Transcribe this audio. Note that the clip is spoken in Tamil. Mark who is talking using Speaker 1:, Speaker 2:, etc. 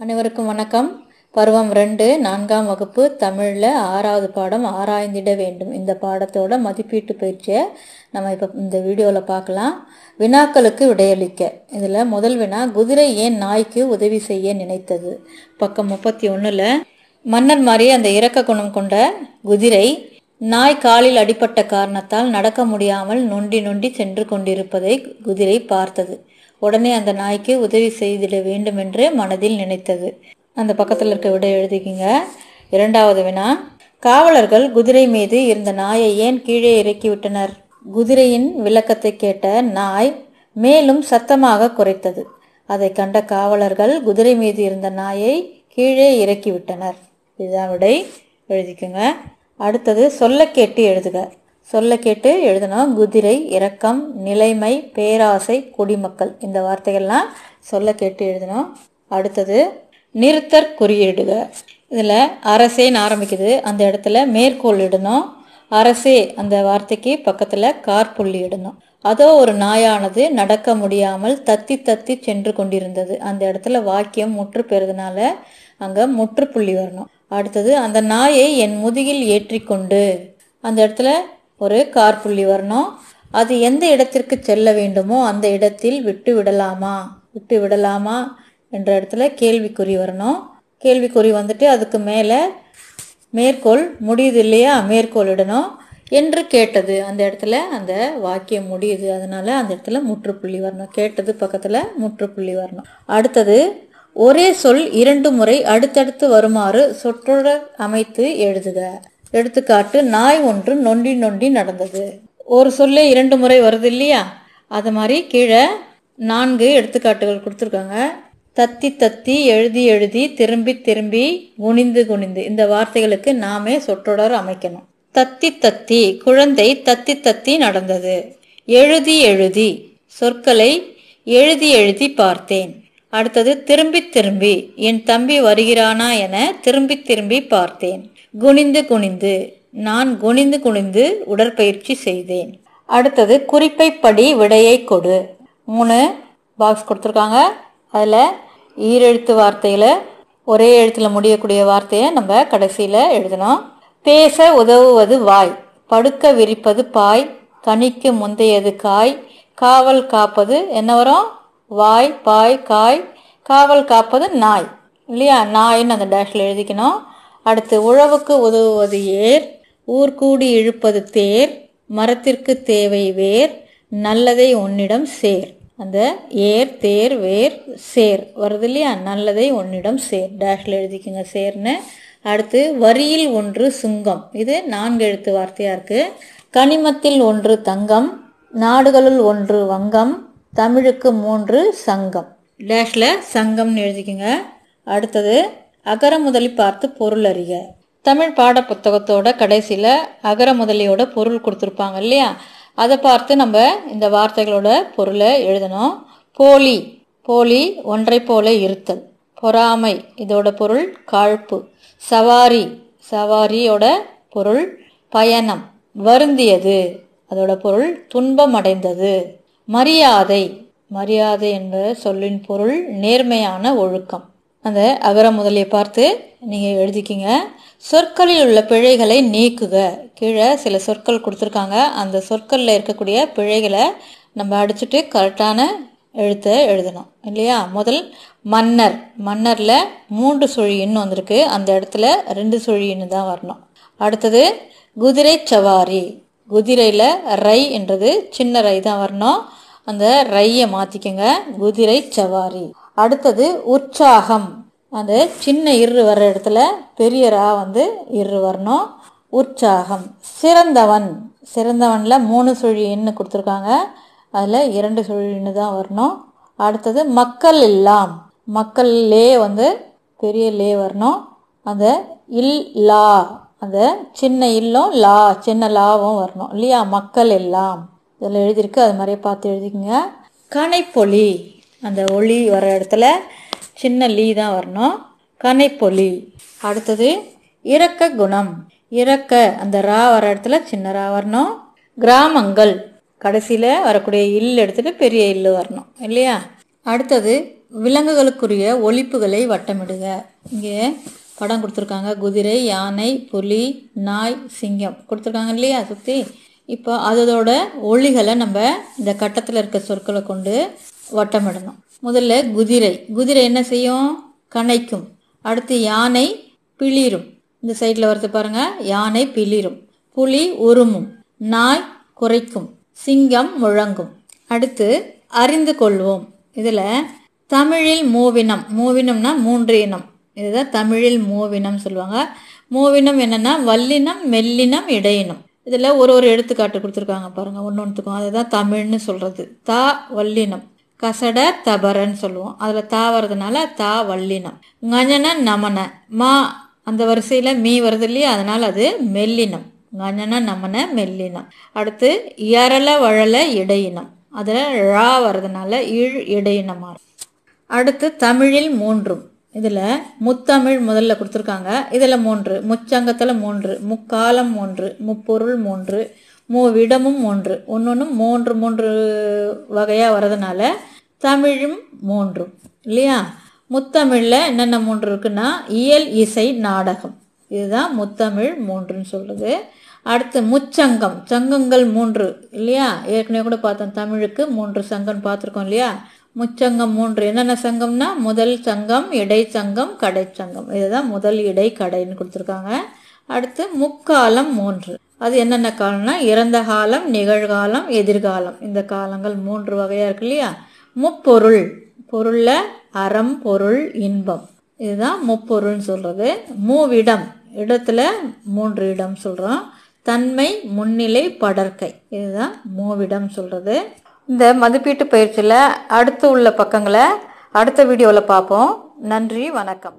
Speaker 1: அனைவருக்கும் வணக்கம். பருவம் 2 4ஆம் வகுப்பு தமிழில் 6வது பாடம் ஆராய்ந்திட வேண்டும். இந்த பாடத்தோட மதிப்பீட்டு பயிற்சியை நம்ம இப்போ இந்த வீடியோவில் பார்க்கலாம். வினாக்களுக்கு விடையளிக்க. இதில் முதல் வினா, குதிரை ஏன் நாய்க்கு உதவி செய்ய நினைத்தது? பக்கம் 31ல் மன்னர் மாதிரி அந்த இரக்க குணம் கொண்ட குதிரை நாய் காலில் அடிபட்ட காரணத்தால் நடக்க முடியாமல் நொண்டி நொண்டி சென்று கொண்டிருப்பதை குதிரை பார்த்தது. உடனே அந்த நாய்க்கு உதவி செய்திட வேண்டும் என்று மனதில் நினைத்தது. அந்த பக்கத்தில் இருக்க விடை எழுதிக்கிங்க. இரண்டாவது வினா, காவலர்கள் குதிரை மீது இருந்த நாயை ஏன் கீழே இறக்கிவிட்டனர்? குதிரையின் விளக்கத்தை கேட்ட நாய் மேலும் சத்தமாக குரைத்தது. அதை கண்ட காவலர்கள் குதிரை மீது இருந்த நாயை கீழே இறக்கிவிட்டனர். இதுதான் விடை, எழுதிக்குங்க. அடுத்தது சொல்ல கேட்டு எழுதுக. சொல்ல கேட்டு எழுதணும். குதிரை, இரக்கம், நிலைமை, பேராசை, குடிமக்கள், இந்த வார்த்தைகள்லாம் சொல்ல கேட்டு எழுதணும். அடுத்தது நிறுத்தற் குறியிடுக. இதில் அரசேன்னு ஆரம்பிக்குது, அந்த இடத்துல மேற்கோள் இடணும். அரசே அந்த வார்த்தைக்கு பக்கத்தில் காற்புள்ளி இடணும். அதோ ஒரு நாயானது நடக்க முடியாமல் தத்தி தத்தி சென்று கொண்டிருந்தது. அந்த இடத்துல வாக்கியம் முற்று பெறுறதுனால அங்கே முற்றுப்புள்ளி வரணும். அடுத்தது அந்த நாயை என் முதுகில் ஏற்றி கொண்டு, அந்த இடத்துல ஒரு காற்புள்ளி வரணும். அது எந்த இடத்திற்கு செல்ல வேண்டுமோ அந்த இடத்தில் விட்டு விடலாமா என்ற இடத்துல கேள்விக்குறி வரணும். கேள்விக்குறி வந்துட்டு அதுக்கு மேலே மேற்கோள் முடியுது இல்லையா, மேற்கோள் இடணும். என்று கேட்டது, அந்த இடத்துல அந்த வாக்கியம் முடியுது, அதனால அந்த இடத்துல முற்றுப்புள்ளி வரணும். கேட்டது பக்கத்தில் முற்றுப்புள்ளி வரணும். அடுத்தது ஒரே சொல் 2 முறை அடுத்தடுத்து வருமாறு சொற்றொடர் அமைத்து எழுதுக. எடுத்துக்காட்டு, நாய் ஒன்று நொண்டி நொண்டி நடந்தது. ஒரு சொல்லே 2 முறை வருது இல்லையா, அது மாதிரி கீழே 4 எடுத்துக்காட்டுகள் கொடுத்துருக்காங்க. தத்தி தத்தி, எழுதி எழுதி, திரும்பி திரும்பி, குனிந்து குனிந்து, இந்த வார்த்தைகளுக்கு நாமே சொற்றொடர் அமைக்கணும். தத்தி தத்தி, குழந்தை தத்தி தத்தி நடந்தது. எழுதி எழுதி, சொற்களை எழுதி எழுதி பார்த்தேன். அடுத்தது திரும்பி திரும்பி, என் தம்பி வருகிறானா என திரும்பி திரும்பி பார்த்தேன். குனிந்து குனிந்து, நான் குனிந்து குனிந்து உடற்பயிற்சி செய்தேன். அடுத்தது குறிப்பை படி விடையை கொடு. 3 பாக்ஸ் கொடுத்துருக்காங்க. அதில் ஈரெழுத்து வார்த்தையில் ஒரே எழுத்தில் முடியக்கூடிய வார்த்தையை நம்ம கடைசியில் எழுதணும். பேச உதவுவது வாய், படுக்க விரிப்பது பாய், கனிக்கு முந்தையது காய், காவல் காப்பது என்ன வரும்? வாய், பாய், காய், காவல் காப்பது நாய் இல்லையா, நாயின்னு அந்த டேஷில் எழுதிக்கணும். அடுத்து உழவுக்கு உதவுவது ஏர், ஊர்கூடி இழுப்பது தேர், மரத்திற்கு தேவை வேர், நல்லதை உன்னிடம் சேர். அந்த ஏர், தேர், வேர், சேர் வருது இல்லையா, நல்லதை உன்னிடம் சேர், டேஷில் எழுதிக்கோங்க சேர்னு. அடுத்து வரியில் ஒன்று சுங்கம், இது 4 எழுத்து வார்த்தையாக இருக்குது. கனிமத்தில் ஒன்று தங்கம், நாடுகளுள் ஒன்று வங்கம், தமிழுக்கு 3 சங்கம், டேஷில் சங்கம்னு எழுதிக்கோங்க. அடுத்தது அகர முதலி பார்த்து பொருள் அறிக. தமிழ் பாட புத்தகத்தோட கடைசியில் அகர முதலியோட பொருள் கொடுத்துருப்பாங்க இல்லையா, அதை பார்த்து நம்ம இந்த வார்த்தைகளோட பொருளை எழுதணும். போலி, போலி ஒன்றை போல இருத்தல். பொறாமை, இதோட பொருள் காழ்ப்பு. சவாரி, சவாரியோட பொருள் பயணம். வருந்தியது, அதோட பொருள் துன்பம் அடைந்தது. மரியாதை, மரியாதை என்பது சொல்லின் பொருள் நேர்மையான ஒழுக்கம். அந்த அகர முதலியை பார்த்து நீங்கள் எழுதிக்கிங்க. சொற்களில் உள்ள பிழைகளை நீக்குக. கீழே சில சொற்கள் கொடுத்துருக்காங்க, அந்த சொற்களில் இருக்கக்கூடிய பிழைகளை நம்ம அடிச்சுட்டு கரெக்டான எழுத்தை எழுதணும் இல்லையா. முதல் மன்னர், மன்னரில் 3 சுழி எண் வந்திருக்கு, அந்த இடத்துல 2 சுழி எண் தான் வரணும். அடுத்தது குதிரை சவாரி, குதிரையில் ரை என்றது சின்ன ரை தான் வரணும், அந்த ரையை மாற்றிக்கங்க, குதிரை சவாரி. அடுத்தது உற்சாகம், அந்த சின்ன இரு வர்ற இடத்துல பெரிய ரா இரு வரணும், உற்சாகம். சிறந்தவன், சிறந்தவனில் 3 சுழி எண்ணு கொடுத்துருக்காங்க, அதில் 2 சுழி எண்ணு தான் வரணும். அடுத்தது மக்கள் எல்லாம், மக்கள் லே பெரிய லே வரணும், அந்த இல் லா, அந்த சின்ன இல்லும் லா சின்ன லாவும் வரணும் இல்லையா, மக்கள் எல்லாம் இதில் எழுதியிருக்கு, அது மாதிரியே பார்த்து எழுதிக்கோங்க. கனைப்பொலி, அந்த ஒளி வர இடத்துல சின்ன லீ தான் வரணும், கனைப்பொலி. அடுத்தது இரக்க குணம், இரக்க அந்த ரா வர இடத்துல சின்ன ரா வரணும். கிராமங்கள், கடைசியில் வரக்கூடிய இல் எடுத்துட்டு பெரிய இல்லு வரணும் இல்லையா. அடுத்தது விலங்குகளுக்குரிய ஒலிப்புகளை வட்டமிடுக. இங்கே படம் கொடுத்துருக்காங்க. குதிரை, யானை, புலி, நாய், சிங்கம் கொடுத்துருக்காங்க இல்லையா சுற்றி. இப்போ அதோட ஒலிகளை நம்ம இந்த கட்டத்தில் இருக்க சொற்களை கொண்டு வட்டமிடணும். முதல்ல குதிரை. குதிரை என்ன செய்யும்? கனைக்கும். அடுத்து யானை பிளிரும். இந்த சைடில் வரது பாருங்க, யானை பிளிரும். புலி உருமும். நாய் குறைக்கும். சிங்கம் முழங்கும். அடுத்து அறிந்து கொள்வோம். இதில் தமிழில் மூவினம். மூவினம்னா 3 இனம். இதுதான் தமிழில் மூவினம் சொல்லுவாங்க. மூவினம் என்னன்னா வல்லினம், மெல்லினம், இடையினம். இதில் ஒரு எடுத்துக்காட்டு கொடுத்துருக்காங்க பாருங்க, ஒன்றுத்துக்கும். அதுதான் தமிழ்னு சொல்றது. தா வல்லினம். கசட தபரன்னு சொல்லுவோம். அதில் தா வர்றதுனால தா வல்லினம். கஞ்சன நமன. மா அந்த வரிசையில் மீ வருது இல்லையா, அதனால அது மெல்லினம். கஞ்சன நமன மெல்லினம். அடுத்து யரள வழல இடையினம். அதில் ழா வர்றதுனால இழ் இடையினமா. அடுத்து தமிழில் 3. இதில் முத்தமிழ் முதல்ல கொடுத்துருக்காங்க. இதில் 3, முச்சங்கத்தில் 3, முக்காலம் 3, முப்பொருள் 3, மூவிடமும் 3. ஒன்று 3 வகையாக வர்றதுனால தமிழும் 3 இல்லையா. முத்தமிழில் என்னென்ன 3 இருக்குன்னா இயல், இசை, நாடகம். இதுதான் முத்தமிழ் 3ன்னு சொல்கிறது. அடுத்து முச்சங்கம். சங்கங்கள் 3 இல்லையா. ஏற்கனவே கூட பார்த்தோம், தமிழுக்கு 3 சங்கம் பார்த்துருக்கோம் இல்லையா. முச்சங்கம் 3. என்னென்ன சங்கம்னா முதல் சங்கம், இடை சங்கம், கடை சங்கம். இதுதான் முதல், இடை, கடைன்னு கொடுத்துருக்காங்க. அடுத்து முக்காலம் 3. அது என்னென்ன காலம்னா இறந்த காலம், நிகழ்காலம், எதிர்காலம். இந்த காலங்கள் 3 வகையாக இருக்கு இல்லையா. முப்பொருள். பொருளில் அறம், பொருள், இன்பம். இதுதான் முப்பொருள்னு சொல்கிறது. மூவிடம். இடத்துல 3 இடம் சொல்கிறோம். தன்மை, முன்னிலை, படர்க்கை. இதுதான் மூவிடம் சொல்கிறது. இந்த மதிப்பீட்டு பயிற்சியில் அடுத்து உள்ள பக்கங்களை அடுத்த வீடியோவில் பார்ப்போம். நன்றி, வணக்கம்.